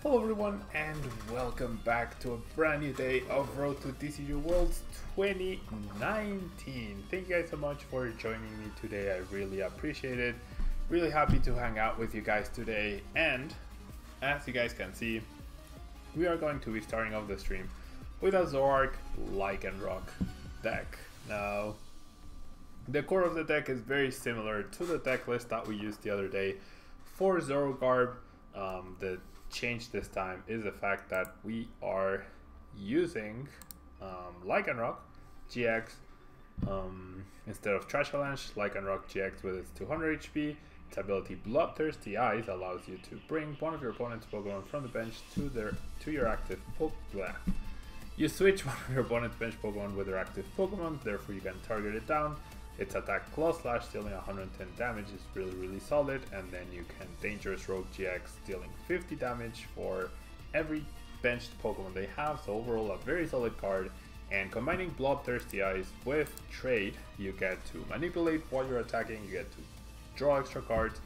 Hello everyone and welcome back to a brand new day of Road to TCG Worlds 2019. Thank you guys so much for joining me today. I really appreciate it. Really happy to hang out with you guys today, and as you guys can see, we are going to be starting off the stream with a Zoroark LYCANROC deck. Now, the core of the deck is very similar to the deck list that we used the other day for Zoroark. The change this time is the fact that we are using LYCANROC GX instead of Trash Avalanche. LYCANROC GX with its 200 HP. Its ability Bloodthirsty Eyes allows you to bring one of your opponent's Pokemon from the bench to your active Pokemon. You switch one of your opponent's bench Pokemon with their active Pokemon, therefore you can target it down. Its attack Claw Slash, dealing 110 damage, is really solid, and then you can Dangerous Rogue GX, dealing 50 damage for every benched Pokemon they have. So overall, a very solid card. And combining Bloodthirsty Eyes with Trade, you get to manipulate while you're attacking. You get to draw extra cards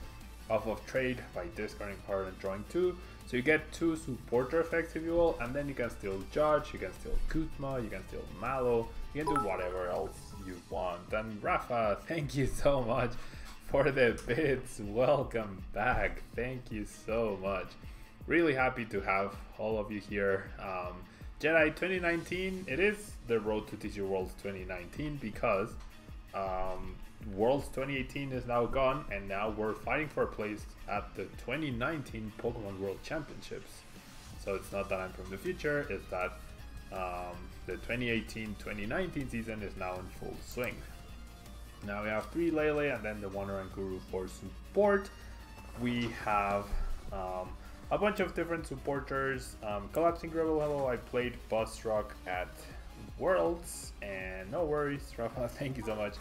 off of Trade by discarding a card and drawing two. So you get two supporter effects, if you will, and then you can steal Judge, you can steal Kuzma, you can steal Mallow, you can do whatever else you want. And Rafa, thank you so much for the bits. Welcome back. Thank you so much. Really happy to have all of you here. Jedi 2019, it is the Road to TCG Worlds 2019 because Worlds 2018 is now gone, and now we're fighting for a place at the 2019 Pokemon World Championships. So it's not that I'm from the future, it's that the 2018-2019 season is now in full swing. Now we have 3 Lele and then the Wanderer Guru for support. We have a bunch of different supporters. Collapsing Rebel, hello, I played Busrock at Worlds, and no worries, Rafa, thank you so much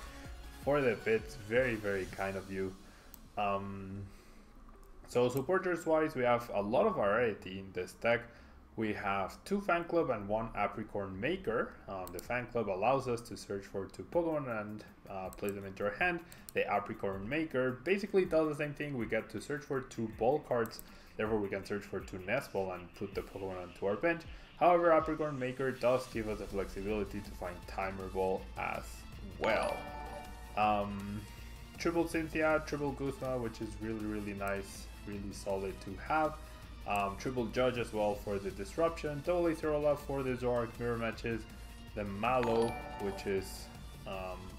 for the bits. Very kind of you. So supporters wise, we have a lot of variety in this deck. We have 2 Fan Club and 1 Apricorn Maker. The Fan Club allows us to search for 2 Pokemon and play them into our hand. The Apricorn Maker basically does the same thing. We get to search for 2 ball cards, therefore we can search for 2 Nest Ball and put the Pokemon onto our bench. However, Apricorn Maker does give us the flexibility to find Timer Ball as well. Triple Cynthia, Triple Guzma, which is really nice, really solid to have. Triple Judge as well for the disruption. Double Acerola for the Zoroark mirror matches. The Mallow, which is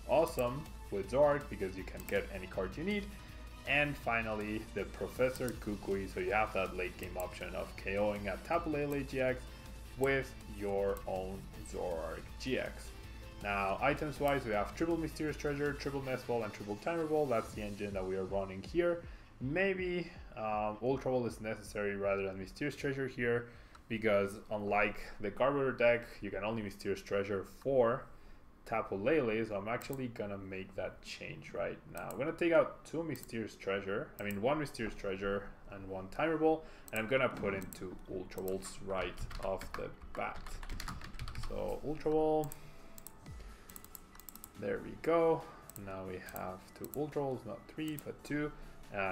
awesome with Zoroark because you can get any card you need. And finally, the Professor Kukui, so you have that late game option of KOing a Tapu Lele GX with your own Zoroark GX. Now, items wise, we have Triple Mysterious Treasure, Triple Nest Ball, and Triple Timer Ball. That's the engine that we are running here. Maybe Ultra Ball is necessary rather than Mysterious Treasure here, because unlike the Carburetor deck, you can only Mysterious Treasure for Tapu Lele, so I'm actually gonna make that change right now. I'm gonna take out 2 Mysterious Treasure, 1 Mysterious Treasure and 1 Timer Ball, and I'm gonna put in 2 Ultra Balls right off the bat. So Ultra Ball, there we go. Now we have 2 Ultra Balls, not 3 but 2.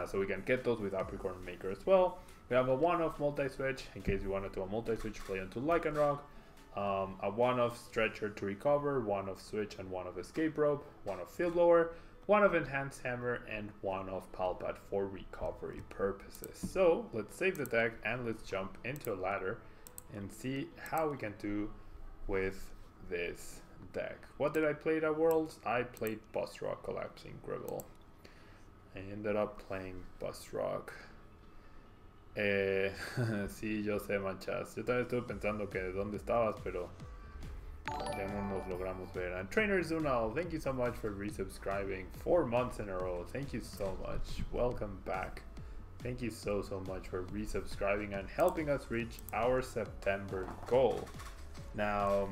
So we can get those with Apricorn Maker as well. We have a 1-off multi-switch in case you want to do a multi-switch play onto LYCANROC. A 1-off Stretcher to recover, 1-off Switch and 1-off Escape Rope, 1-off Field Blower, 1-off Enhanced Hammer, and 1-off Palpat for recovery purposes. So let's save the deck and let's jump into a ladder and see how we can do with this deck. What did I play at Worlds? I played Busrock, Collapsing Gribble. I ended up playing Busrock. Sí, yo sé, manchas. Yo también estuve pensando que de dónde estabas, pero ya no nos logramos ver. And Trainer Zunal, thank you so much for resubscribing 4 months in a row. Thank you so much. Welcome back. Thank you so much for resubscribing and helping us reach our September goal. Now,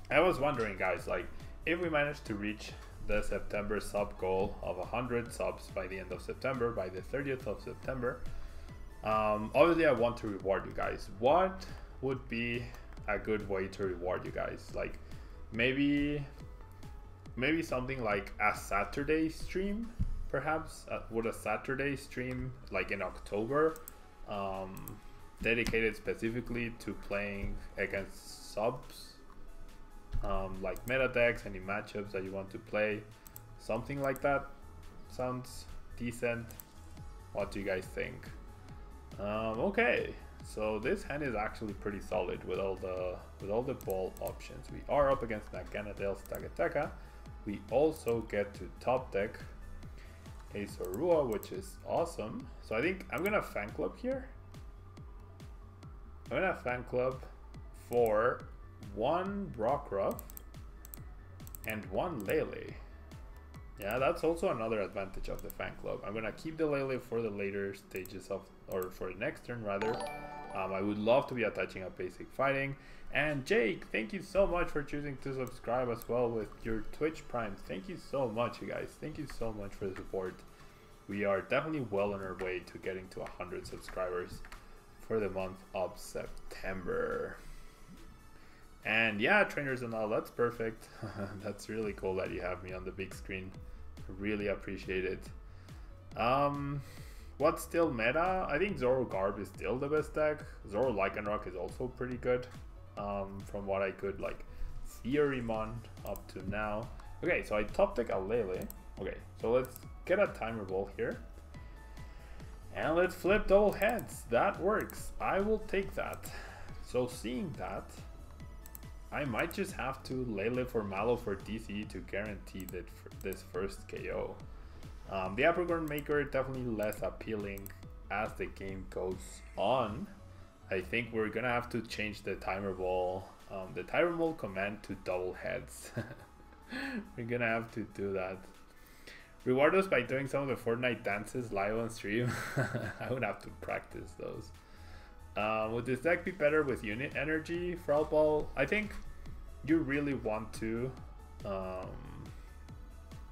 I was wondering, guys, like, if we manage to reach the September sub goal of 100 subs by the end of September, by the 30th of September, obviously I want to reward you guys. What would be a good way to reward you guys? Like maybe something like a Saturday stream, perhaps. Would a Saturday stream like in October dedicated specifically to playing against subs, like meta decks, any matchups that you want to play, something like that sounds decent. What do you guys think? Okay, so this hand is actually pretty solid with all the ball options. We are up against Naganadale's Tagataka. We also get to top deck a Zoroark, which is awesome. So I think I'm gonna fan club here. I'm gonna fan club for one Rockruff and one Lele. Yeah, that's also another advantage of the fan club. I'm gonna keep the Lele for the later stages of, or for the next turn rather. I would love to be attaching a basic fighting. And Jake, thank you so much for choosing to subscribe as well with your Twitch Prime. Thank you so much, you guys. Thank you so much for the support. We are definitely well on our way to getting to 100 subscribers for the month of September. And yeah, trainers and all, that's perfect. That's really cool that you have me on the big screen. Really appreciate it. What's still meta? I think Zoroark is still the best deck. LYCANROC is also pretty good. From what I could like theoremon up to now. Okay, so I top deck a Lele. Okay, so let's get a timer ball here. And let's flip double heads. That works. I will take that. So seeing that, I might just have to Lele for Mallow for DC to guarantee that this first KO. The Apricot Maker definitely less appealing as the game goes on. I think we're gonna have to change the timer ball, the timer ball command to double heads. We're gonna have to do that. Reward us by doing some of the Fortnite dances live on stream. I would have to practice those. Would this deck be better with unit energy, Frau Ball? I think you really want to.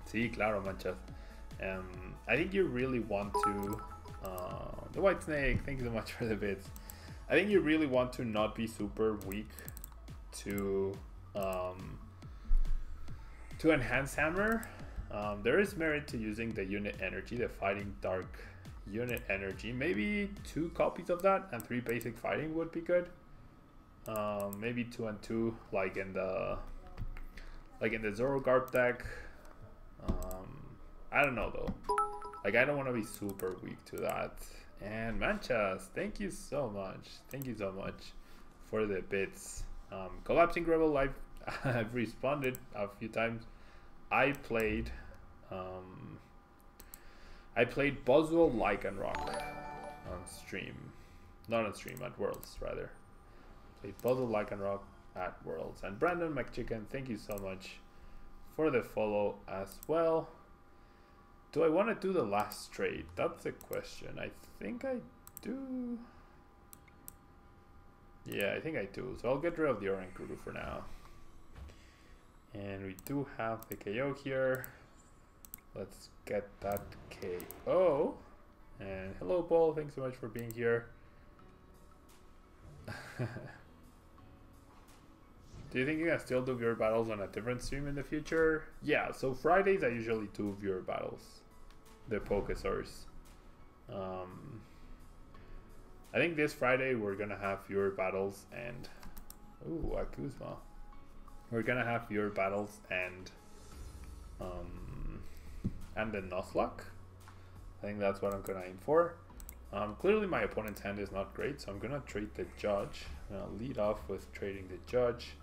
Sí, claro, manchas. I think you really want to. The White Snake, thank you so much for the bits. I think you really want to not be super weak to enhance hammer. There is merit to using the unit energy, the fighting dark unit energy. Maybe 2 copies of that and 3 basic fighting would be good. Maybe 2 and 2, like in the Zoroark deck. I don't know though. Like I don't want to be super weak to that. And Manchas, thank you so much. Thank you so much for the bits. Collapsing Rebel, I've responded a few times. I played Boswell LYCANROC on stream. Not on stream, at Worlds rather. Played Boswell LYCANROC at Worlds. And Brandon McChicken, thank you so much for the follow as well. Do I want to do the last trade? That's the question. I think I do. Yeah, I think I do. So I'll get rid of the Orange Guru for now. And we do have the KO here. Let's get that KO. And hello, Paul. Thanks so much for being here. Do you think you can still do viewer battles on a different stream in the future? Yeah, so Fridays I usually do viewer battles. The Pokesaurs. I think this Friday we're gonna have viewer battles and ooh, a Kuzma. We're gonna have viewer battles and the Nuzlocke. I think that's what I'm gonna aim for. Clearly my opponent's hand is not great, so I'm gonna trade the Judge. I'm gonna lead off with trading the Judge,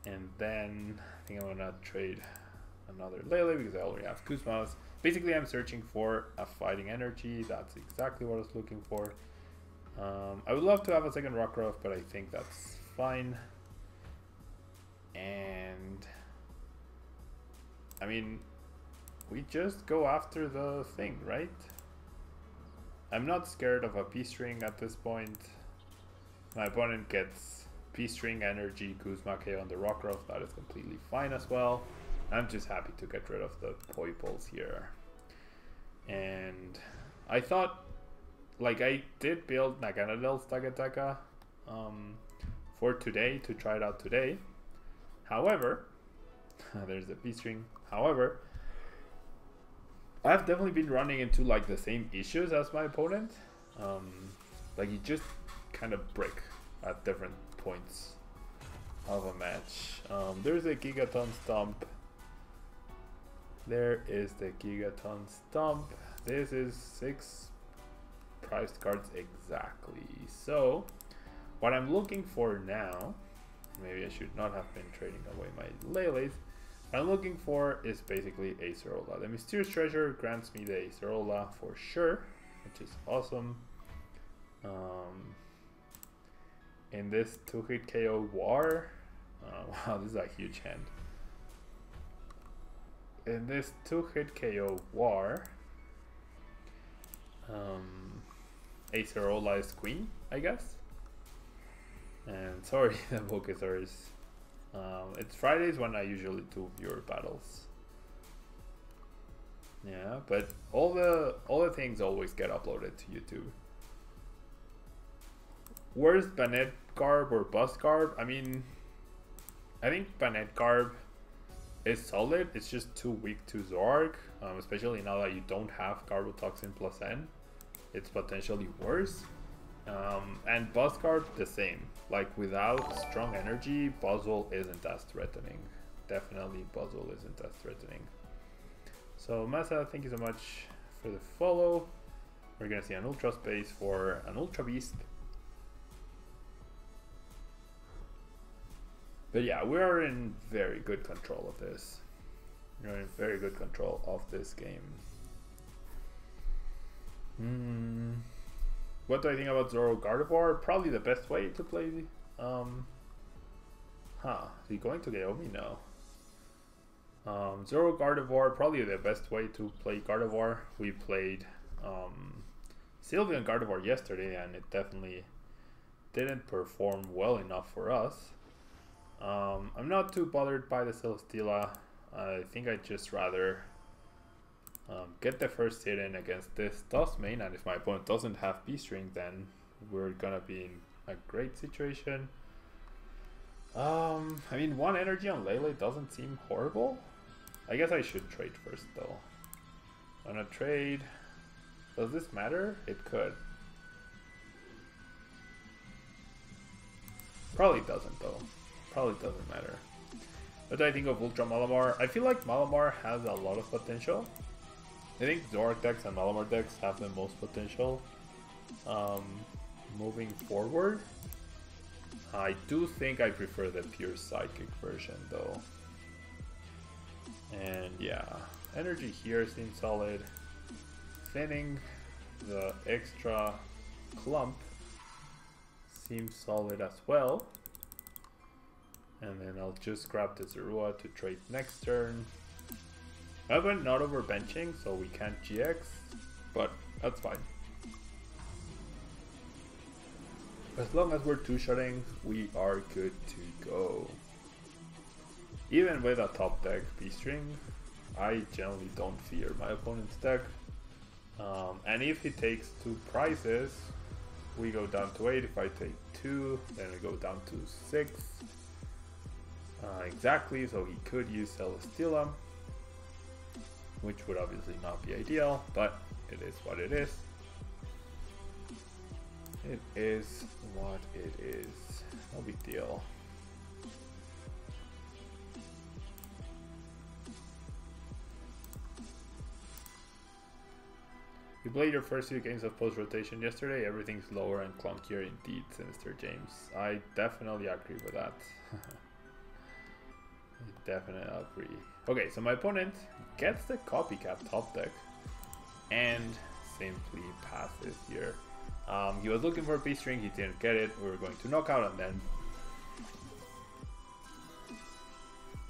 and then I think I'm gonna trade another Lele because I already have Kuzmas. Basically, I'm searching for a fighting energy. That's exactly what I was looking for. I would love to have a second Rockruff, but I think that's fine. And I mean, we just go after the thing, right? I'm not scared of a P-String at this point. My opponent gets P-String energy, Kuzma KO on the Rockruff. That is completely fine as well. I'm just happy to get rid of the Poipoles here. And I thought, like, I did build Naganadale's Tagataka for today, to try it out today. However, there's the P-String. However, I've definitely been running into like the same issues as my opponent. Like he just kind of brick at different points of a match. There's a Gigaton Stomp. There is the Gigaton Stomp. This is 6 priced cards exactly. So what I'm looking for now, maybe I should not have been trading away my Lele's. What I'm looking for is basically a Zoroark. The Mysterious Treasure grants me the Zoroark for sure, which is awesome. In this 2-hit KO war, wow, this is a huge hand. In this 2-hit KO war, a Zoroark is queen, I guess. And sorry, the Pokesaurus. It's Fridays when I usually do viewer battles. Yeah, but all the things always get uploaded to YouTube. Where's Banette Garb or Bust Garb? I mean, I think Banette Garb is solid. It's just too weak to Zoroark, especially now that you don't have Garbotoxin plus N. It's potentially worse. And Buzz Garb the same. Like without strong energy, Buzzle isn't as threatening. Definitely Buzzle isn't as threatening. So Massa, thank you so much for the follow. We're gonna see an Ultra Space for an Ultra Beast. But yeah, we are in very good control of this. We're in very good control of this game. What do I think about Zoro Gardevoir? Probably the best way to play the... Is he going to get me? No. Zoro Gardevoir, probably the best way to play Gardevoir. We played Sylveon Gardevoir yesterday and it definitely didn't perform well enough for us. I'm not too bothered by the Celesteela. I think I'd just rather get the first hit in against this Dustmane, and if my opponent doesn't have B-String, then we're gonna be in a great situation. I mean, 1 energy on Lele doesn't seem horrible. I guess I should trade first though. On a trade, does this matter? It could. Probably doesn't though. Probably doesn't matter. What do I think of Ultra Malamar? I feel like Malamar has a lot of potential. I think Zoroark decks and Malamar decks have the most potential moving forward. I do think I prefer the pure Psychic version though. And yeah, energy here seems solid. Thinning the extra clump seems solid as well. And then I'll just grab the Zoroark to trade next turn. I went not over benching, so we can't GX, but that's fine. As long as we're 2-shotting, we are good to go. Even with a top deck B-String, I generally don't fear my opponent's deck. And if he takes 2 prizes, we go down to 8. If I take 2, then we go down to 6. Exactly, so he could use Celesteela, which would obviously not be ideal, but it is what it is. It is what it is. No big deal. You played your first 2 games of post-rotation yesterday. Everything's lower and clunkier indeed, Sinister James. I definitely agree with that. Definitely agree. Okay, so my opponent gets the copycat top deck and simply passes here. He was looking for a B-String, he didn't get it. We were going to knockout, and then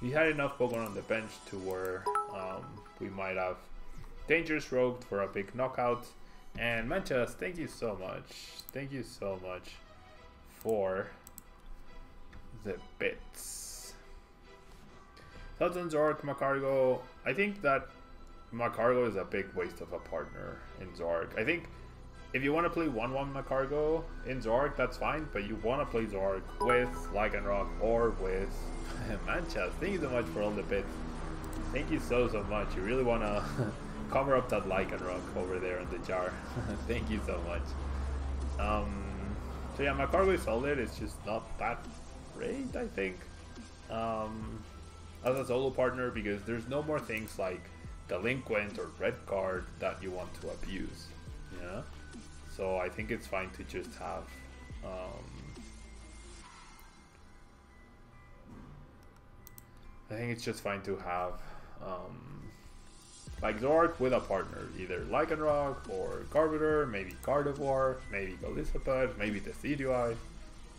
he had enough Pokemon on the bench to where we might have Dangerous Rogue for a big knockout. And Manchas, thank you so much. Thank you so much for the bits. Thoughts on Zoroark Macargo? I think that Macargo is a big waste of a partner in Zoroark. I think if you want to play 1-1 Macargo in Zoroark, that's fine, but you want to play Zoroark with LYCANROC or with Manchas. Thank you so much for all the bits. Thank you so much. You really want to cover up that LYCANROC over there in the jar. Thank you so much. So yeah, my cargo is solid, it's just not that great, I think. As a solo partner, because there's no more things like delinquent or red card that you want to abuse. Yeah. So I think it's fine to just have I think it's just fine to have like Zoroark with a partner, either LYCANROC or Carpenter, maybe Gardevoir, maybe Galissapud, maybe the CDI.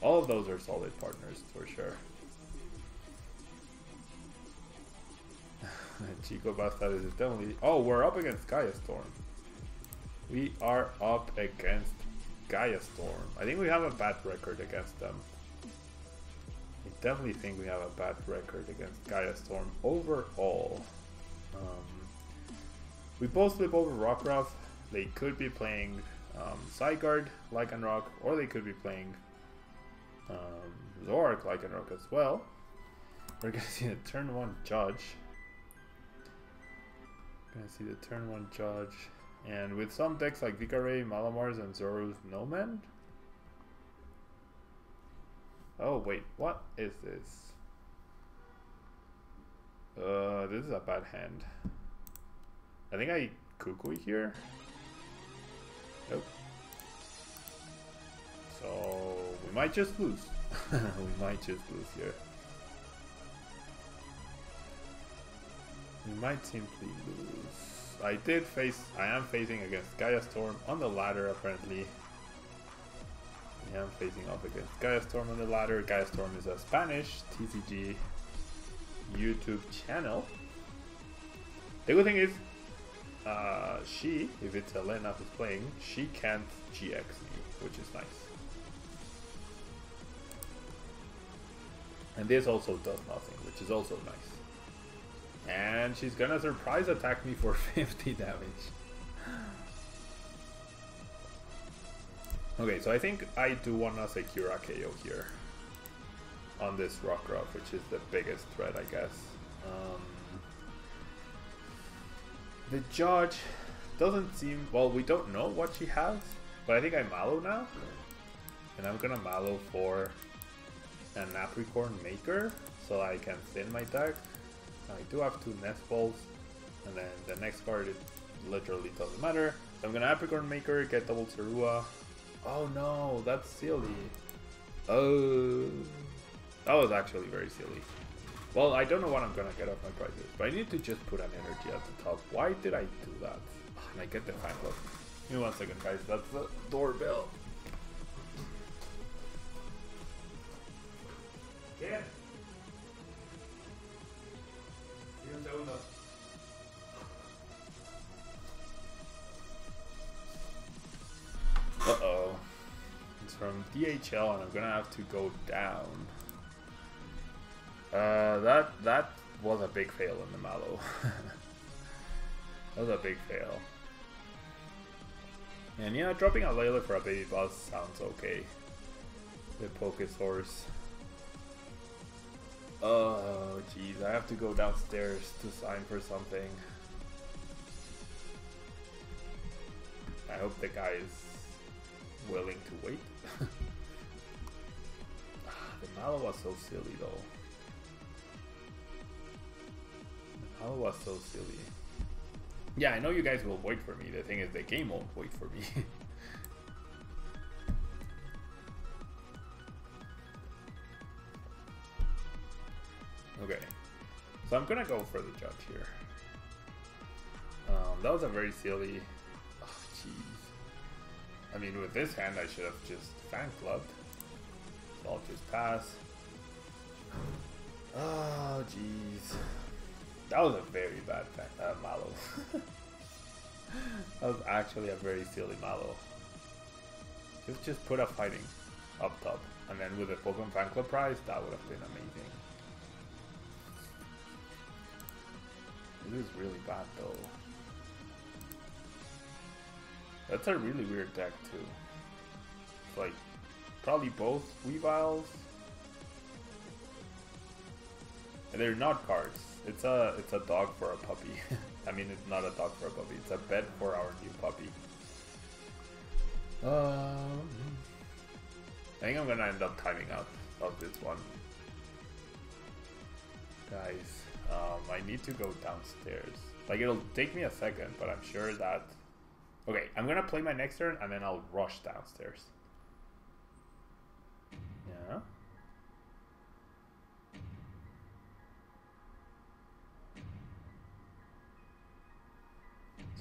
All of those are solid partners for sure. Chico Bastard is definitely... Oh, we're up against Gaia Storm. We are up against Gaia Storm. I think we have a bad record against them. I definitely think we have a bad record against Gaia Storm overall. We both flip over Rockruff. They could be playing Zygarde, LYCANROC, or they could be playing Zoroark, LYCANROC as well. We're gonna see the turn 1 Judge. Gonna see the turn 1 Judge. And with some decks like Vicaray, Malamars, and Zoro's Nomad. Oh wait, what is this? This is a bad hand. I think I Kukui here. Nope. So we might just lose. We might just lose here. We might simply lose. I am facing against Gaia Storm on the ladder apparently. I am facing off against Gaia Storm on the ladder. Gaia Storm is a Spanish TCG YouTube channel. The good thing is, if it's Elena who's playing, she can't GX me, which is nice. And this also does nothing, which is also nice. And she's gonna surprise attack me for 50 damage. Okay, so I think I do wanna secure a KO here on this Rockruff, which is the biggest threat, I guess. The Judge doesn't seem... Well, we don't know what she has, but I think I Mallow now. And I'm gonna Mallow for an Apricorn Maker, so I can thin my deck. I do have 2 Nest Balls, and then the next card, it literally doesn't matter. So I'm gonna Apricorn Maker, get double Zorua. Oh no, that's silly. Oh, that was actually very silly. Well, I don't know what I'm gonna get off my prizes, but I need to just put an energy at the top. Why did I do that? And I get the fan club. Give me 1 second, guys. That's the doorbell. Yeah. Uh-oh. It's from DHL and I'm gonna have to go down. That was a big fail in the Mallow. That was a big fail. And yeah, dropping a Layla for a baby boss sounds okay. The Pokesource. Oh jeez, I have to go downstairs to sign for something. I hope the guy is willing to wait. The Mallow was so silly though. The Mallow was so silly. Yeah, I know you guys will wait for me. The thing is, the game won't wait for me. Okay, so I'm gonna go for the Judge here. That was a very silly... Oh, jeez. I mean, with this hand, I should have just fan clubbed. So I'll just pass. Oh, jeez. That was a very bad Mallow. That was actually a very silly Mallow. Just put a fighting up top. And then with the Pokemon Fan Club prize, that would have been amazing. It is really bad though. That's a really weird deck too. It's like probably both Weaviles. And they're not cards. It's a dog for a puppy. I mean, it's not a dog for a puppy. It's a bed for our new puppy. think I'm gonna end up timing out of this one. Guys, I need to go downstairs. Like, it'll take me a second, but I'm sure that... Okay, I'm gonna play my next turn and then I'll rush downstairs. Yeah.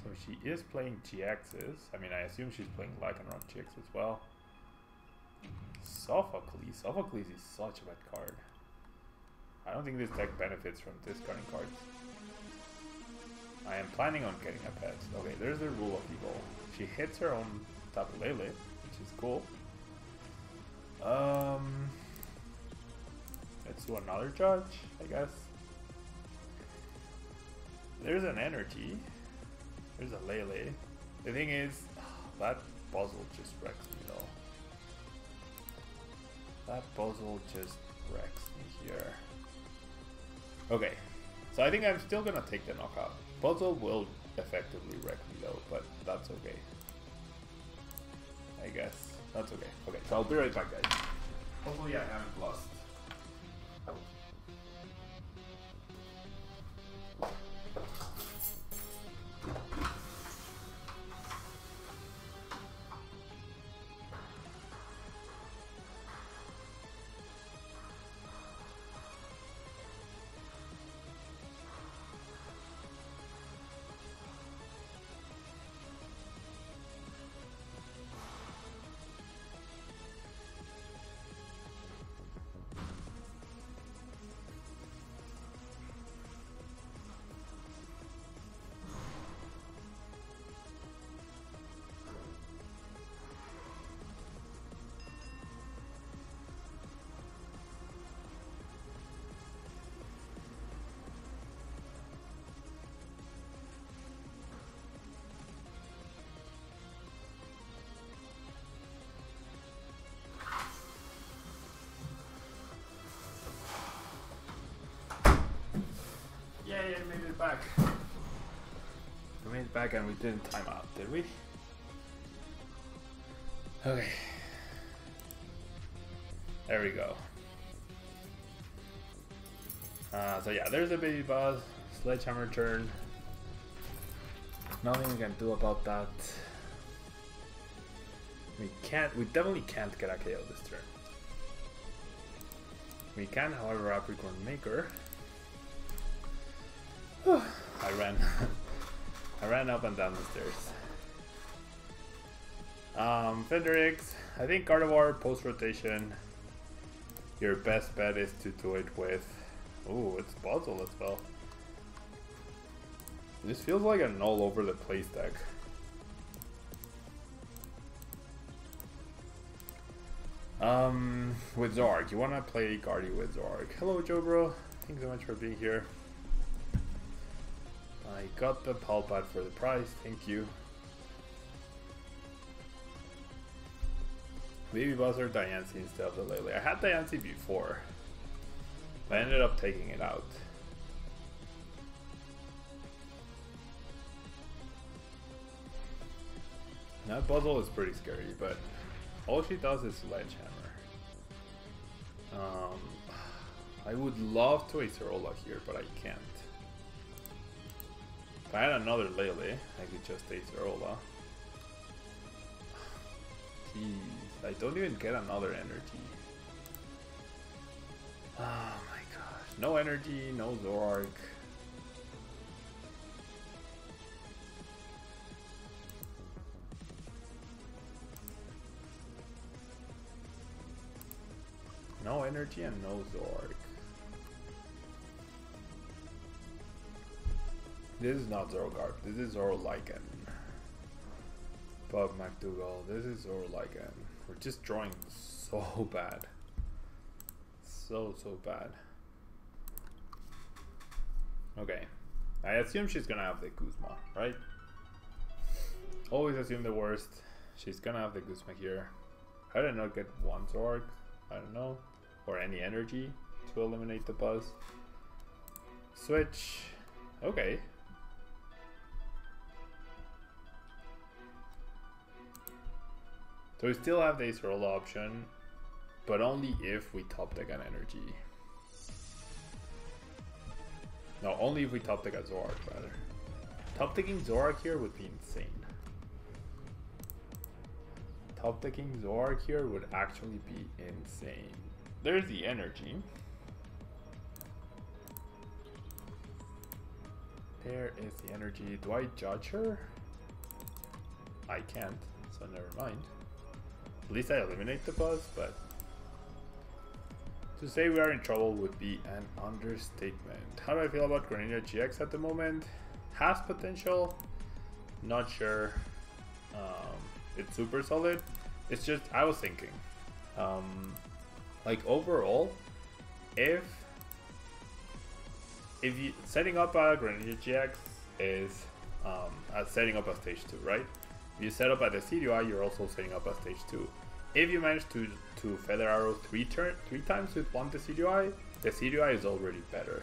So she is playing GXs. I mean, I assume she's playing LYCANROC GX as well. Sophocles. Sophocles is such a bad card. I don't think this deck benefits from discarding cards. I am planning on getting a pet. Okay, there's the rule of evil. She hits her own Tablemon, which is cool. Let's do another judge, I guess. There's an energy. There's a Lele. The thing is, that puzzle just wrecks me though. That puzzle just wrecks me here. Okay, so I think I'm still gonna take the knockout. Puzzle will effectively wreck me though, but that's okay. I guess that's okay. Okay, so I'll be right back, guys. Hopefully I haven't lost. Yay, I made it back. We made it back and we didn't time out, did we? Okay. There we go. So yeah, there's a baby boss. Sledgehammer turn. Nothing we can do about that. We definitely can't get a KO this turn. We can, however, Apricorn Maker. I ran up and down the stairs. Fenderix, I think Gardevoir post rotation. Your best bet is to do it with. Ooh, it's puzzle as well. This feels like an all over the place deck. With Zoroark, you wanna play Guardy with Zoroark. Hello, Joe Bro. Thanks so much for being here. I got the Palpad for the price, thank you. Baby Boss or Diancie instead of the Lele. I had Diancie before, but I ended up taking it out. That puzzle is pretty scary, but all she does is Sledgehammer. I would love to Ace Zoroark here, but I can't. If I had another Lele, I could just Ace Zoroark. Jeez, I don't even get another energy. Oh my gosh. No energy, no Zoroark. No energy and no Zoroark. This is not Zoroark, this is Zorolycan. Bob McDougall, this is Zorolycan. We're just drawing so bad. So bad. Okay. I assume she's gonna have the Guzma, right? Always assume the worst. She's gonna have the Guzma here. How did I not get one Zoroark? I don't know. Or any energy to eliminate the buzz. Switch. Okay. So we still have the Ace Roll option. but only if we top deck an energy. No, only if we top deck a Zoroark rather. Top decking Zoroark here would be insane. Top decking Zoroark here would actually be insane. There's the energy. There is the energy. Do I judge her? I can't, so never mind. At least I eliminate the buzz, but to say we are in trouble would be an understatement. How do I feel about Greninja GX at the moment? Has potential, not sure. It's super solid. It's just, I was thinking, like overall, if you setting up a Greninja GX is setting up a stage 2, right? If you set up at the CDI, you're also setting up a stage 2. If you manage to Feather Arrow three times with one Decidueye, the Decidueye is already better.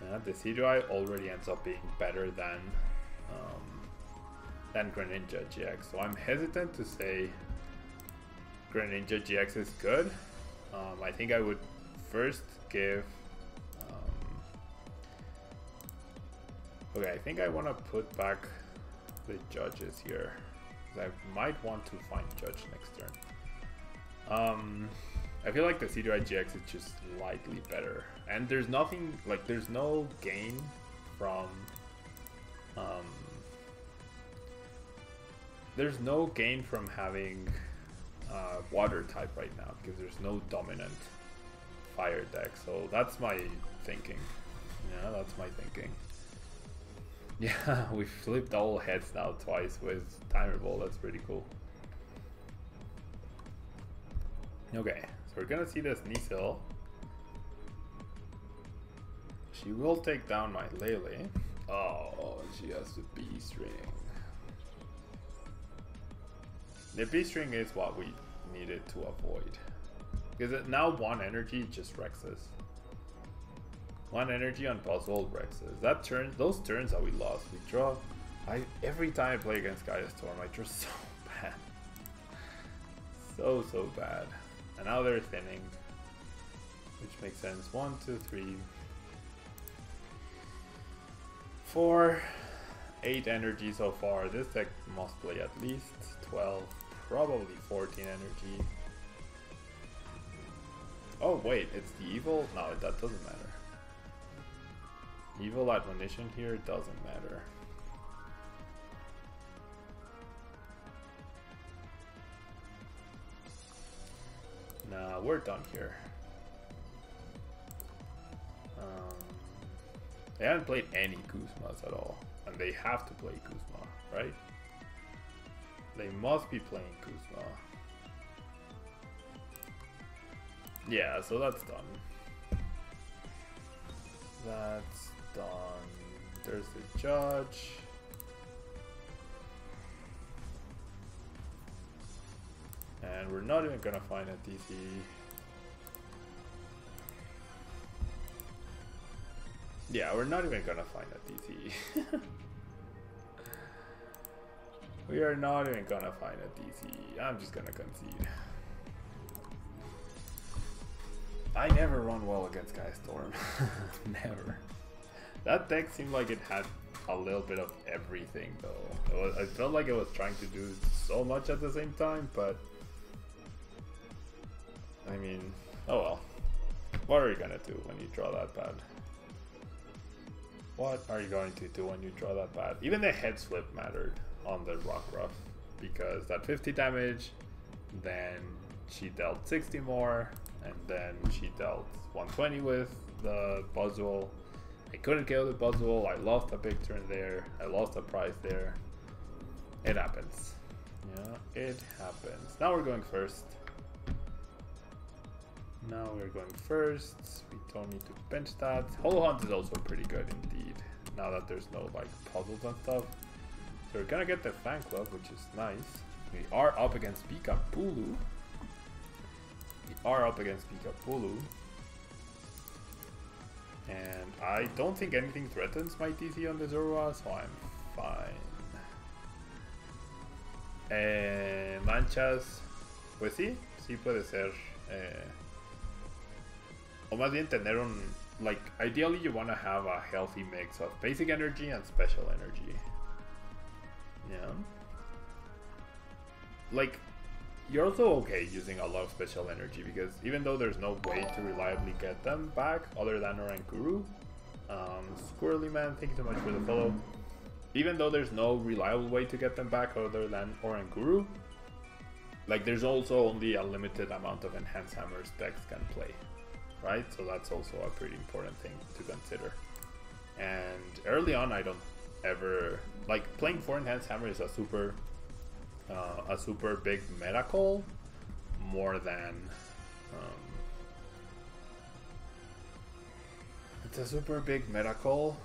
The Decidueye already ends up being better than Greninja GX. So I'm hesitant to say Greninja GX is good. I think I would first give... okay, I think I want to put back the judges here. I might want to find judge next turn. I feel like the Decidueye GX is just slightly better. And there's nothing, like there's no gain from... there's no gain from having water type right now because there's no dominant fire deck. So that's my thinking. Yeah, that's my thinking. Yeah, we flipped all heads now twice with Timer Ball. That's pretty cool. Okay, so we're gonna see this Nisil. She will take down my Lele. Oh, she has the B-string. The B-string is what we needed to avoid. Because now one energy just Rexes. One energy on Buzzwole Rexes. That turn, those turns that we lost, we draw. Every time I play against Gaia Storm, I draw so bad. So bad. And now they're thinning. Which makes sense. 1, 2, 3, 4, 8 energy so far. This deck must play at least 12, probably 14 energy. Oh wait, it's the evil? No, that doesn't matter. Evil Admonition here doesn't matter. Nah, we're done here. They haven't played any Guzmas at all. And they have to play Guzma, right? They must be playing Guzma. Yeah, so that's done. That's done. There's the judge. And we're not even gonna find a DC. Yeah, we're not even gonna find a DC. We are not even gonna find a DC. I'm just gonna concede. I never run well against Gaia Storm. Never. That deck seemed like it had a little bit of everything though. I felt like it was trying to do so much at the same time, but I mean, oh well. What are you gonna do when you draw that bad? What are you going to do when you draw that bad? Even the head slip mattered on the Rock Ruff because that 50 damage, then she dealt 60 more, and then she dealt 120 with the Buzzwole. I couldn't kill the Buzzwole. I lost a big turn there. I lost a prize there. It happens. Yeah, it happens. Now we're going first. Now we're going first. We don't need to bench that. Hollow Hunt is also pretty good indeed. Now that there's no like puzzles and stuff. So we're gonna get the Fan Club, which is nice. We are up against Pikapulu. And I don't think anything threatens my DC on the Zoroark, so I'm fine. And Manchas Pues sí, sí puede ser. O más bien tener un... Like, ideally you want to have a healthy mix of basic energy and special energy. Yeah. Like, you're also okay using a lot of special energy because even though there's no way to reliably get them back other than Oranguru, Squirrely Man, thank you so much for the follow. Even though there's no reliable way to get them back other than Oranguru, like there's also only a limited amount of Enhanced Hammers decks can play, right? So that's also a pretty important thing to consider. And early on, I don't ever like playing 4 Enhanced Hammer is a super big meta call, more than it's a super big meta call,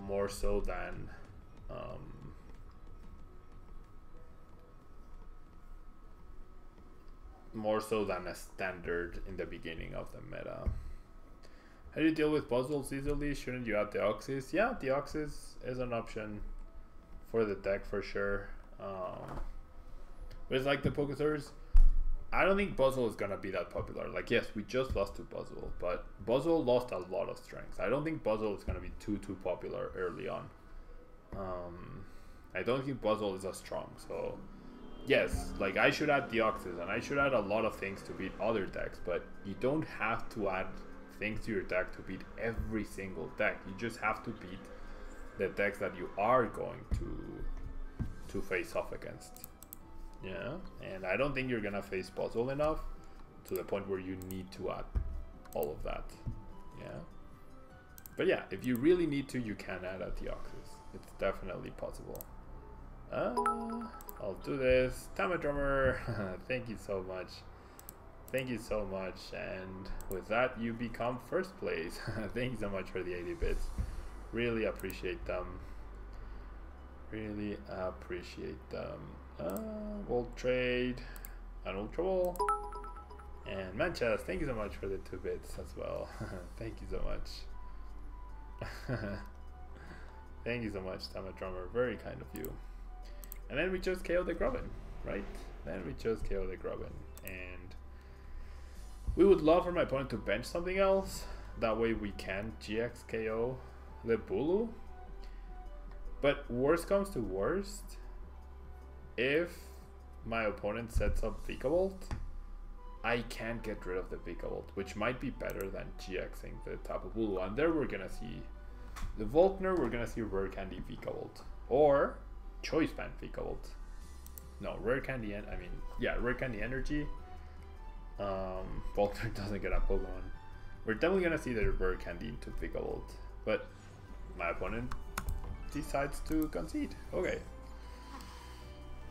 more so than a standard in the beginning of the meta. How do you deal with puzzles easily? Shouldn't you add Deoxys? Yeah, Deoxys is an option for the deck for sure. But it's like the Pokéthors. I don't think Buzzle is gonna be that popular. Like, yes, we just lost to Buzzle, but Buzzle lost a lot of strength. I don't think Buzzle is gonna be too popular early on. I don't think Buzzle is as strong. So, yes, like I should add Deoxys and I should add a lot of things to beat other decks, but you don't have to add things to your deck to beat every single deck. You just have to beat the decks that you are going to face off against. Yeah, and I don't think you're gonna face Puzzle enough to the point where you need to add all of that. Yeah, but yeah, if you really need to, you can add a Deoxys. It's definitely possible. I'll do this. Tamadrummer, thank you so much. Thank you so much. And with that, you become first place. Thank you so much for the 80 bits. Really appreciate them. Really appreciate them. We'll trade an Ultra Ball. And Manchas, thank you so much for the 2 bits as well. Thank you so much. Thank you so much, Tamadrummer. Very kind of you. And then we just KO the Grubbin, right? Then we just KO the Grubbin. And we would love for my opponent to bench something else. That way we can GX KO the Bulu. But worst comes to worst, if my opponent sets up Vikavolt, I can't get rid of the Vikavolt, which might be better than GXing the Tapu Bulu. And there we're gonna see the Volkner, we're gonna see Rare Candy Vikavolt. Or Choice Band Vikavolt. No, Rare Candy, Rare Candy Energy. Volkner doesn't get a Pokemon. We're definitely gonna see the Rare Candy into Vikavolt. But my opponent decides to concede. Okay.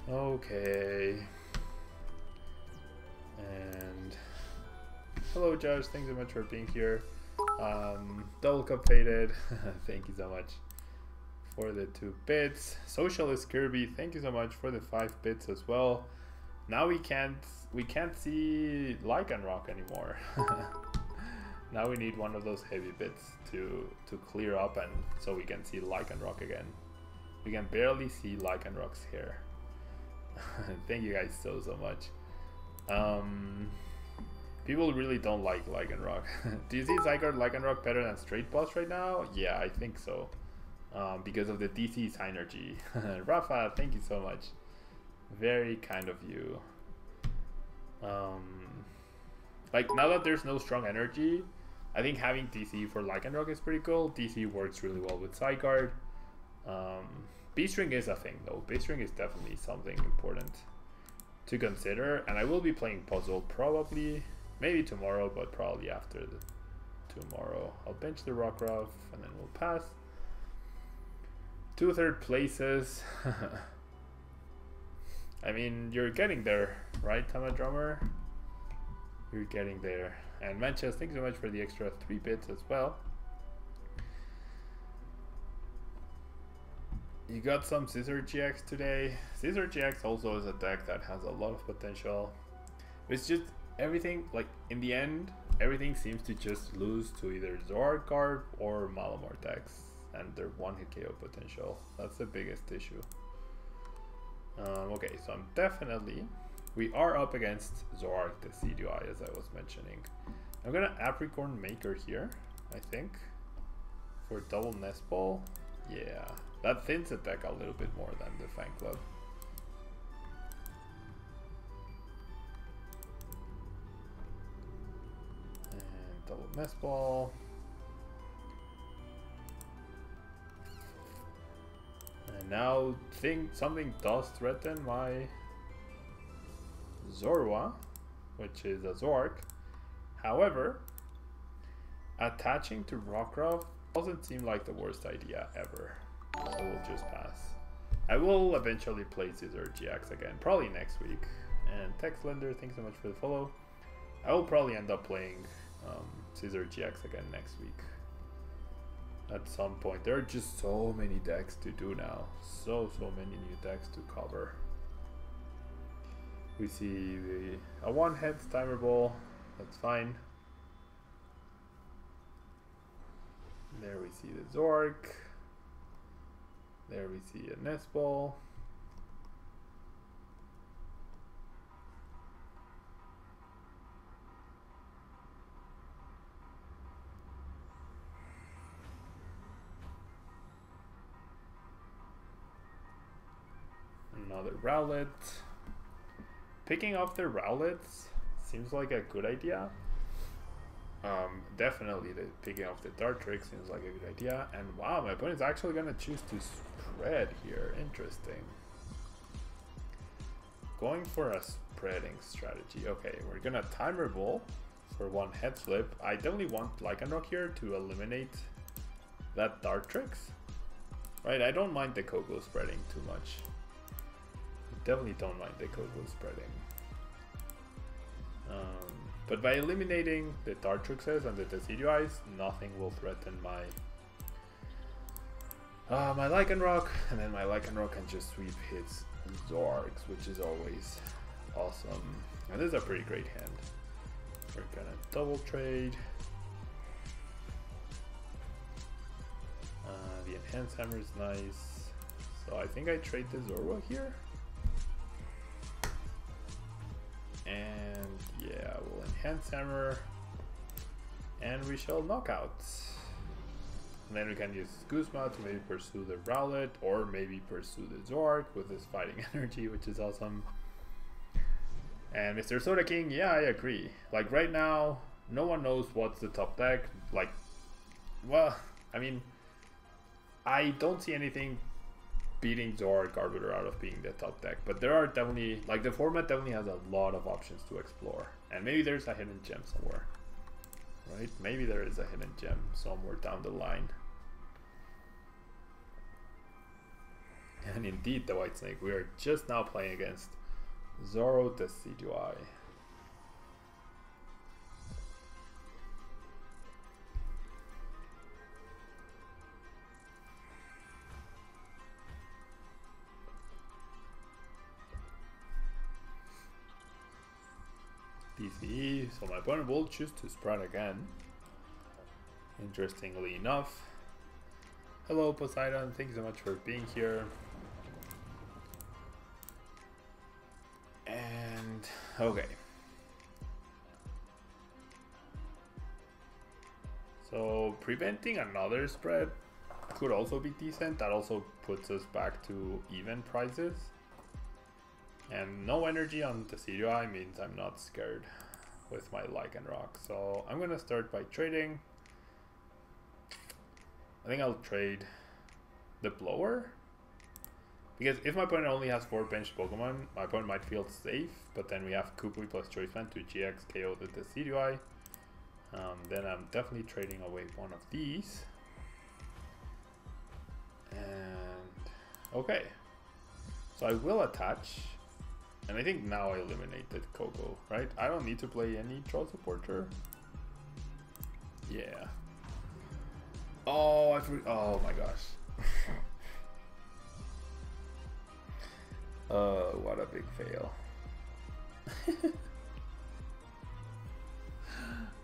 Okay. And hello Josh, thanks so much for being here. Double Cup Faded, thank you so much for the 2 bits. Socialist Kirby, thank you so much for the 5 bits as well. Now we can't see LYCANROC anymore. Now we need one of those heavy bits to clear up, and so we can see LYCANROC again. We can barely see LYCANROC's hair. Thank you guys so much. People really don't like LYCANROC. Do you see Zygarde LYCANROC better than Straight Boss right now? Yeah, I think so. Because of the DC synergy. Rafa, thank you so much. Very kind of you. Like, now that there's no strong energy, I think having DC for LYCANROC is pretty cool. DC works really well with Zygarde. B-String is a thing though. B-String is definitely something important to consider. And I will be playing Puzzle probably, maybe tomorrow, but probably after tomorrow. I'll bench the Rockruff and then we'll pass. 2 third places. I mean, you're getting there, right, Tamadrummer? You're getting there. And Manchester, thanks so much for the extra 3 bits as well. You got some Scissor GX today. Scissor GX also is a deck that has a lot of potential. It's just everything, like in the end, everything seems to just lose to either Zoroark or Malamar decks and their 1-hit KO potential. That's the biggest issue. Okay, so I'm definitely We are up against Zoroark, the CDI, as I was mentioning. I'm gonna Apricorn Maker here, I think, for double Nest Ball. Yeah, that thins the deck a little bit more than the Fan Club. And double Nest Ball. And now something does threaten my Zorua, which is a Zoroark. However, attaching to Rockruff doesn't seem like the worst idea ever. So we'll just pass. I will eventually play Scissor GX again, probably next week. And Textlender, thanks so much for the follow. I will probably end up playing Scissor GX again next week. At some point. There are just so many decks to do now. So many new decks to cover. We see a one-head Timer Ball. That's fine. There we see the Zoroark. There we see a Nest Ball. Another Rowlet. Picking up the Rowlets seems like a good idea. Definitely picking up the Dartrix seems like a good idea. And wow, my opponent's actually gonna choose to spread here. Interesting. Going for a spreading strategy. Okay, we're gonna Timer Ball for one head flip. I definitely want LYCANROC here to eliminate that Dartrix. Right, I don't mind the Coco spreading too much. Definitely don't mind the Coco spreading. But by eliminating the Dartrixes and the Decidueyes, nothing will threaten my my Lycanroc, and then my Lycanroc can just sweep his Zoroarks, which is always awesome. And this is a pretty great hand. We're gonna double trade. The Enhanced Hammer is nice. So I think I trade the Zorua here. And yeah, we'll Enhance Hammer. And we shall Knockout. And then we can use Guzma to maybe pursue the Rowlet, or maybe pursue the Zoroark with his fighting energy, which is awesome. And Mr. Soda King, yeah, I agree. Like right now, no one knows what's the top deck. Like, well, I mean, I don't see anything beating Zoroark Arbiter out of being the top deck, but there are definitely, like, the format definitely has a lot of options to explore, and maybe there's a hidden gem somewhere, right? Maybe there is a hidden gem somewhere down the line. And indeed, the White Snake, we are just now playing against Zoro Decidueye. DCE, so my opponent will choose to spread again. Interestingly enough. Hello Poseidon, thank you so much for being here. And okay. So preventing another spread could also be decent. That also puts us back to even prices. And no energy on the Decidueye means I'm not scared with my Lycanroc. So I'm gonna start by trading. I think I'll trade the Blower. Because if my opponent only has 4 benched Pokemon, my opponent might feel safe. But then we have Kukui plus Choice Band to GX KO the Decidueye. Then I'm definitely trading away one of these. And okay. So I will attach. And I think now I eliminated Coco, right? I don't need to play any Troll Supporter. Yeah. Oh, oh my gosh. What a big fail.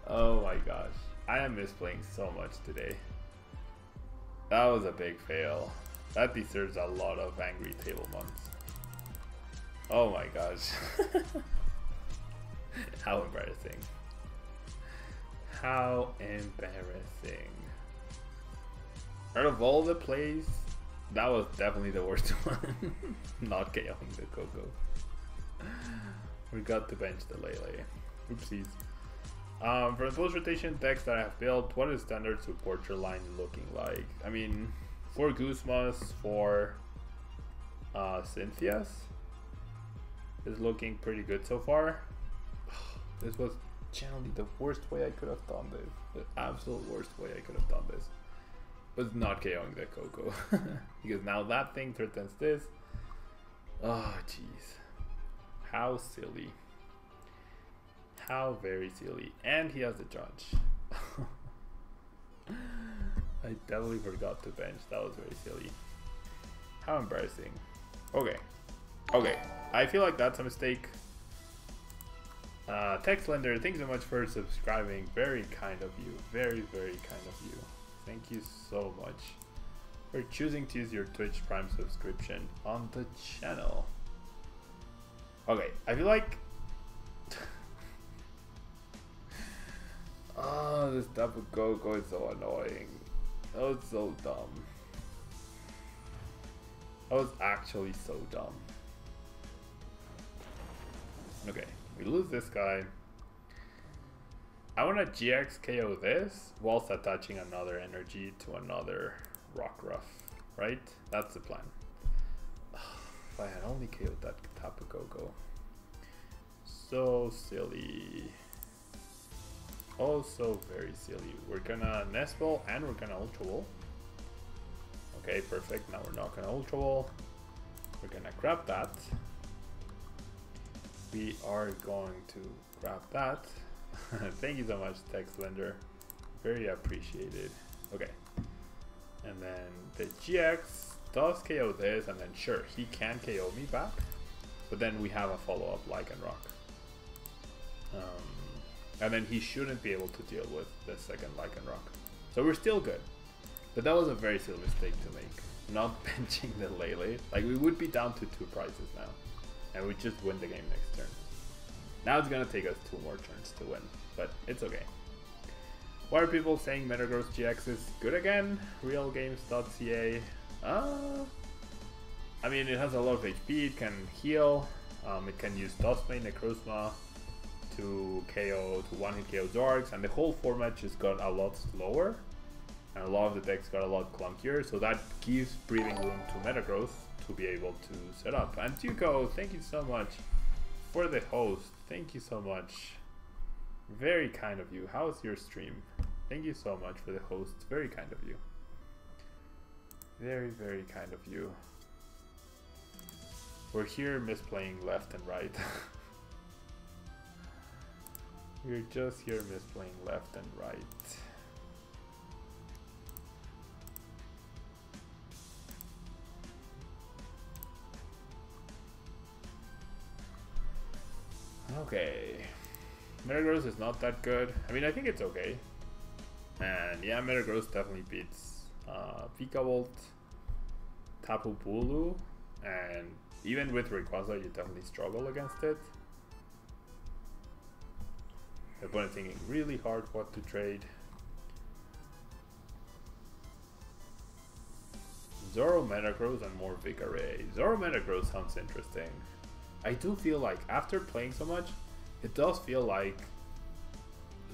Oh my gosh. I am misplaying so much today. That was a big fail. That deserves a lot of angry Tablemons. Oh my gosh. How embarrassing. How embarrassing. Out of all the plays, that was definitely the worst one. Not KOing the Coco. We got to bench the Lele. Oopsies. For the post rotation decks that I have built, what is standard supporter line looking like? I mean, 4 Guzmas, 4 Cynthias is looking pretty good so far. This was generally the worst way I could have done this. The absolute worst way I could have done this. Was not KOing the Coco. Because now that thing threatens this. Oh jeez. How silly. How very silly. And he has a judge. I definitely forgot to bench. That was very silly. How embarrassing. Okay. Okay. I feel like that's a mistake. Textlender, thanks so much for subscribing. Very kind of you. Very, very kind of you. Thank you so much for choosing to use your Twitch Prime subscription on the channel. Okay, I feel like oh, this Tapu Koko is so annoying. That was so dumb. That was actually so dumb. Okay, we lose this guy. I want to GX KO this whilst attaching another energy to another Rockruff, right? That's the plan. If I had only KO'd that Tapu Koko. So silly. Oh, so very silly. We're gonna Nest Ball and we're gonna Ultra Ball. Okay, perfect. Now we're not gonna Ultra Ball. We're gonna grab that. We are going to grab that. Thank you so much, Textlender. Very appreciated. Okay. And then the GX does KO this, and then sure, he can KO me back. But then we have a follow-up LYCANROC. And then he shouldn't be able to deal with the second LYCANROC. So we're still good. But that was a very silly mistake to make. Not benching the Lele. Like, we would be down to 2 prizes now. And we just win the game next turn. Now it's gonna take us 2 more turns to win. But it's okay. Why are people saying Metagross GX is good again? Realgames.ca. I mean, it has a lot of HP, it can heal, it can use Duskmane, Necrozma to KO, to one-hit KO Zoroarks, and the whole format just got a lot slower, and a lot of the decks got a lot clunkier, so that gives breathing room to Metagross to be able to set up. And Tuco, thank you so much for the host. Thank you so much. Very kind of you. How's your stream? Thank you so much for the host. Very kind of you. Very, very kind of you. We're here misplaying left and right. We're just here misplaying left and right. Okay. Metagross is not that good. I mean, I think it's okay. And yeah, Metagross definitely beats Vikavolt, Tapu Bulu, and even with Rayquaza, you definitely struggle against it. The opponent thinking really hard what to trade. Zoro Metagross and more Vicaray. Zoro Metagross sounds interesting. I do feel like after playing so much, it does feel like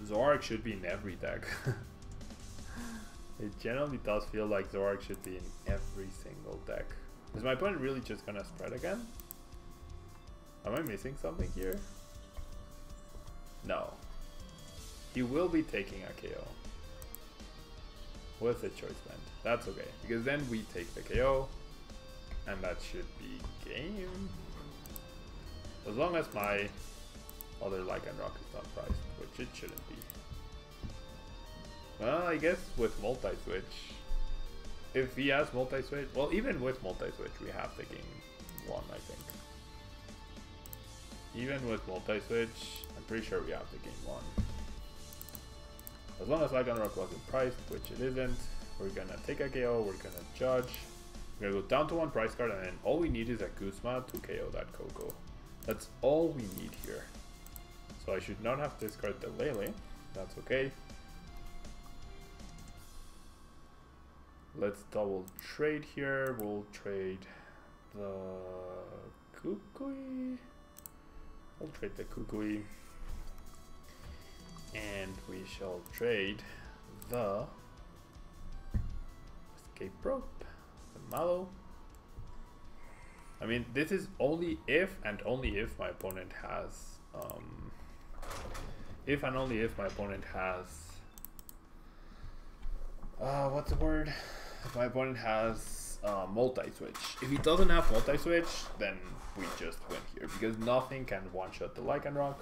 Zoroark should be in every deck. It generally does feel like Zoroark should be in every single deck. Is my opponent really just gonna spread again? Am I missing something here? No. He will be taking a KO. With the choice band. That's okay. Because then we take the KO. And that should be game. As long as my other LYCANROC is not priced, which it shouldn't be. Well, I guess with multi-switch, if he has multi-switch, well, even with multi-switch, we have the game won, I think. Even with multi-switch, I'm pretty sure we have the game won. As long as LYCANROC wasn't priced, which it isn't, we're gonna take a KO, we're gonna judge. We're gonna go down to 1 price card, and then all we need is a Guzma to KO that Coco. That's all we need here. So I should not have to discard the Lele. That's okay. Let's double trade here. We'll trade the Kukui. We'll trade the Kukui. And we shall trade the Escape Rope, the Mallow. I mean, this is only if and only if my opponent has if and only if my opponent has what's the word? If my opponent has multi-switch. If he doesn't have multi-switch, then we just win here, because nothing can one-shot the LYCANROC,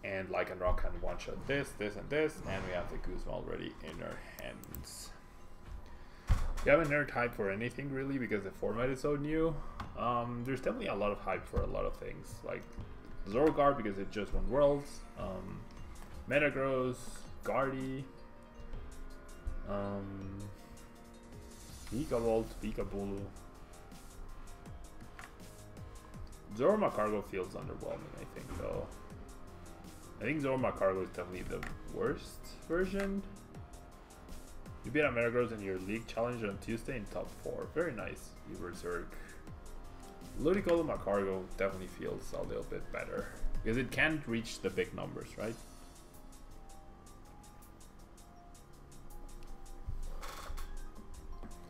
and LYCANROC can one-shot this, this, and this, and we have the Guzma already in our hands. We haven't heard hype for anything really, because the format is so new. There's definitely a lot of hype for a lot of things, like Zoroark because it just won Worlds, Metagross, Guardy, Vikavolt, Vikabulu. Zoroark feels underwhelming, I think, though. I think Zoroark is definitely the worst version. You beat a Metagross in your league challenge on Tuesday in top 4. Very nice, Berserk. Ludicolo Macargo definitely feels a little bit better, because it can't reach the big numbers, right?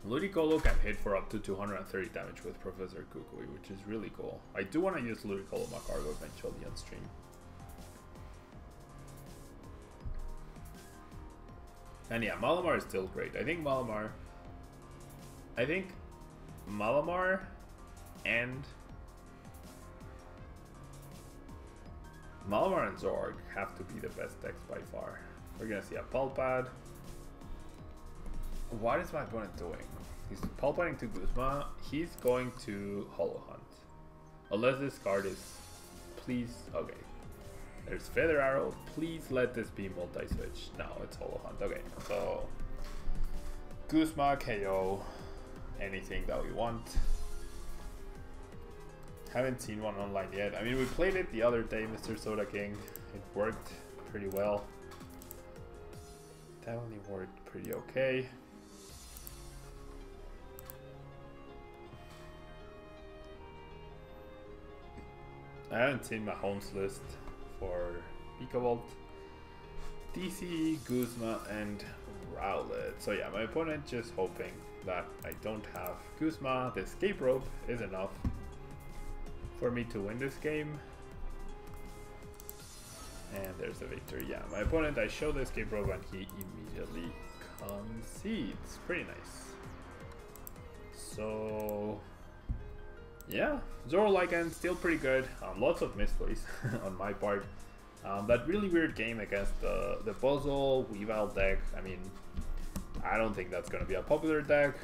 Ludicolo can hit for up to 230 damage with Professor Kukui, which is really cool. I do want to use Ludicolo Macargo eventually on stream. And yeah, Malamar is still great. I think Malamar and Zoroark have to be the best decks by far. We're gonna see a Pulpad. What is my opponent doing? He's Pulpading to Guzma. He's going to Hollow Hunt. Unless this card is, please, okay. There's Feather Arrow. Please let this be multi-switch. No, it's Hollow Hunt. Okay, so Guzma, KO, anything that we want. Haven't seen one online yet. I mean, we played it the other day, Mr. Soda King. It worked pretty well. Definitely worked pretty okay. I haven't seen my homes list for Vikavolt, DC, Guzma, and Rowlet. So yeah, my opponent just hoping that I don't have Guzma. The Escape Rope is enough for me to win this game. And there's the victory. Yeah, my opponent, I show the Escape Rope and he immediately concedes. Pretty nice. So yeah, Zoroark still pretty good. Lots of misplays on my part. That really weird game against the Puzzle Weavile deck. I mean, I don't think that's gonna be a popular deck.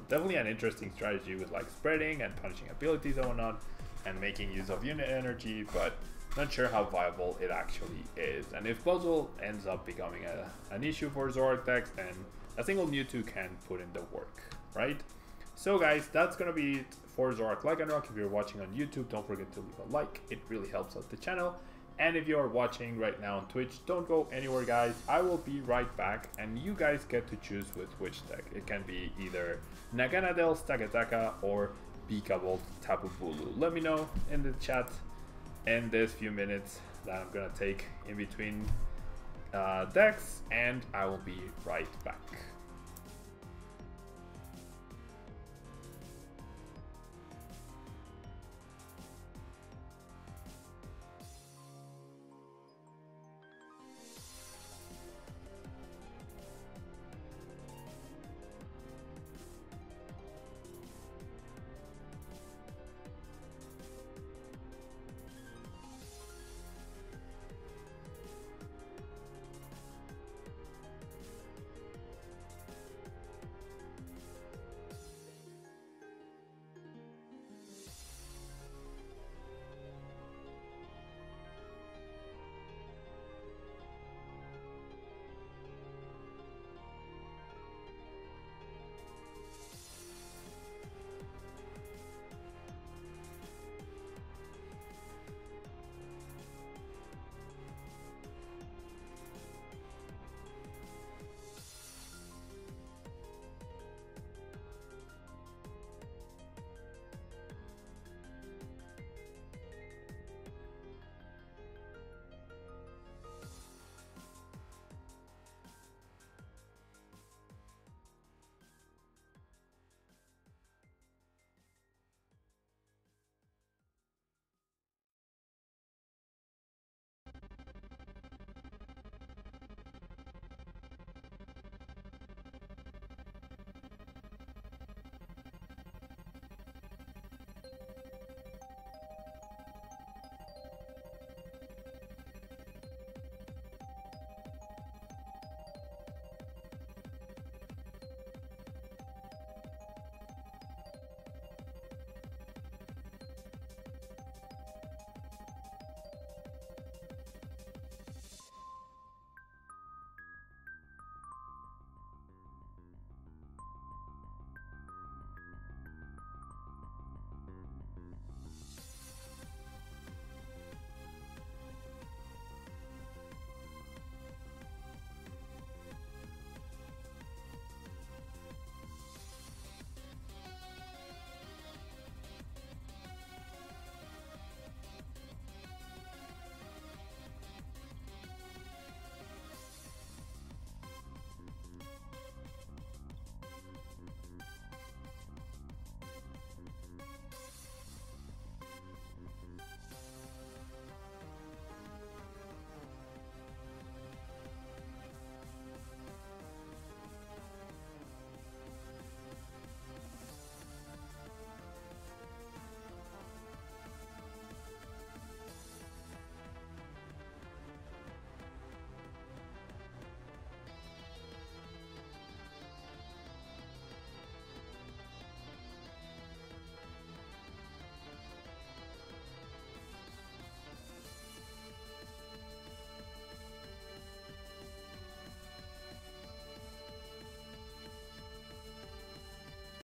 Definitely an interesting strategy with like spreading and punishing abilities and whatnot, and making use of unit energy, but not sure how viable it actually is. And if Puzzle ends up becoming an issue for Zoroark decks, then a single Mewtwo can put in the work, right? So guys, that's gonna be it for Zoroark LYCANROC. If you're watching on YouTube, don't forget to leave a like. It really helps out the channel. And if you're watching right now on Twitch, don't go anywhere, guys. I will be right back, and you guys get to choose with which deck. It can be either Naganadel Stakataka or Vikavolt Tapu Bulu. Let me know in the chat in this few minutes that I'm gonna take in between decks, and I will be right back.